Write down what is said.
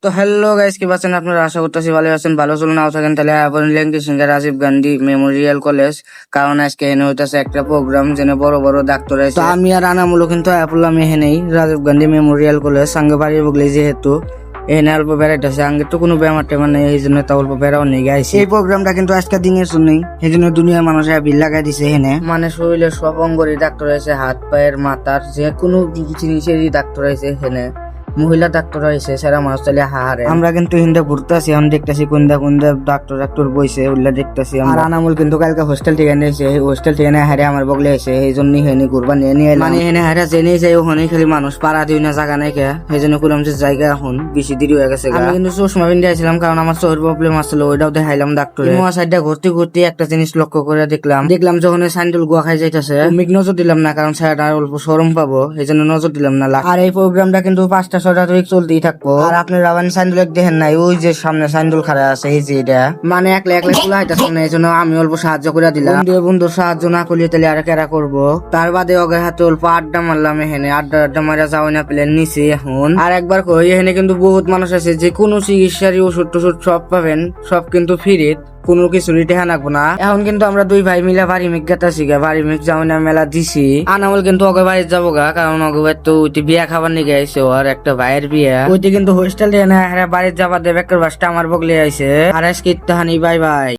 তো hello guys, কি আছেন আপনারা? আশা করতেছি ভালো আছেন। ভালো চলুন নাও থাকেন তাহলে আপনি লেঙ্গি সিঙ্গার রাজীব গান্ধী মেমোরিয়াল কলেজ, কারণ আজকে এনে হইতাছে একটা প্রোগ্রাম যেন বড় বড় ডাক্তার আছে। তো আমি আর আনামুলো কিন্তু আপলাম এখানেই রাজীব গান্ধী মেমোরিয়াল কলেজ সঙ্গে বাড়ির বগলে, যেহেতু এখানে অল্প বেড়াইতেছে আগে তো কোনো ব্যামার টেমার নেই, এই জন্য তা অল্প বেড়াও নিয়ে গাইছি। এই প্রোগ্রামটা কিন্তু আজকের দিনের জন্যই, এই জন্য দুনিয়ার মানুষের ভিড় লাগাই দিছে এখানে। মানে শরীরের সব অঙ্গরই ডাক্তার আছে, হাত পায়ের মাথার যে কোনো জিনিসেরই ডাক্তার আছে এখানে। মহিলা ডাক্তার হয়েছে সেরা মানুষ তাহলে হারে। আমরা কিন্তু হিন্দা ঘুরতে আসি, এখন দেখতেছি কোনটা ডাক্তার বইছে ওগুলা দেখতেছি। আর আনামুল কিন্তু কালকে হোস্টেল থেকে নিয়েছে, হোস্টেল থেকে হারে আমার বগলে এসে, এই জন্যই হেনি ঘুরবা নিয়ে নিয়ে মানে এনে হারে জেনে যাই ওখানে খালি মানুষ পাড়া দিই না জায়গা নাই কে, এই জন্য করলাম যে জায়গা এখন বেশি দেরি হয়ে গেছে। আমি কিন্তু চশমা পিন্ধে আসছিলাম কারণ আমার চোখের প্রবলেম আসছিল, ওইটাও দেখাইলাম ডাক্তার। সাইডটা ঘুরতে ঘুরতে একটা জিনিস লক্ষ্য করে দেখলাম যখন স্যান্ডেল গুয়া খাই যাইতেছে, মিক নজর দিলাম না কারণ স্যার অল্প সরম পাবো, এই জন্য নজর দিলাম না। আর এই প্রোগ্রামটা কিন্তু 5টা 6টা চলতেই থাকবো। আর আপনি রাবান সাইন্ডুল দেখেন নাই, ওই যে সামনে সাইন্ডুল খাড়া আছে, এই যে এটা মানে একলা তুলা হইতাছে না, এই জন্য আমি অল্প সাহায্য করে দিলাম। বন্ধুর সাহায্য না করলে তাহলে আর কেরা করবো। তার বাদে ওদের হাতে অল্প আড্ডা মারলাম এখানে, আড্ডা মারা যাও না পেলেন নিচে এখন। আর একবার কই এখানে কিন্তু বহুত মানুষ আছে, যে কোনো চিকিৎসারই ওষুধ টষুধ সব পাবেন, সব কিন্তু ফ্রি, কোনো কিছু রিটেহা নাকবো না। এখন কিন্তু আমরা দুই ভাই মিলে বাড়ি মিক গেতাছি গা, বাড়ি মিক যাও না মেলা দিছি। আনামল কিন্তু অগে বাড়ি যাবো গা, কারণ অগে বাড়ি তো ওইটি বিয়া খাবার নিয়ে গেছে, আর একটা ভাইয়ের বিয়া, ওইটি কিন্তু হোস্টেল দিয়ে না বাড়ির যাবার দেবে একটা বাসটা আমার বগলে আইছে। আর আজকে ইত্তাহানি, বাই বাই।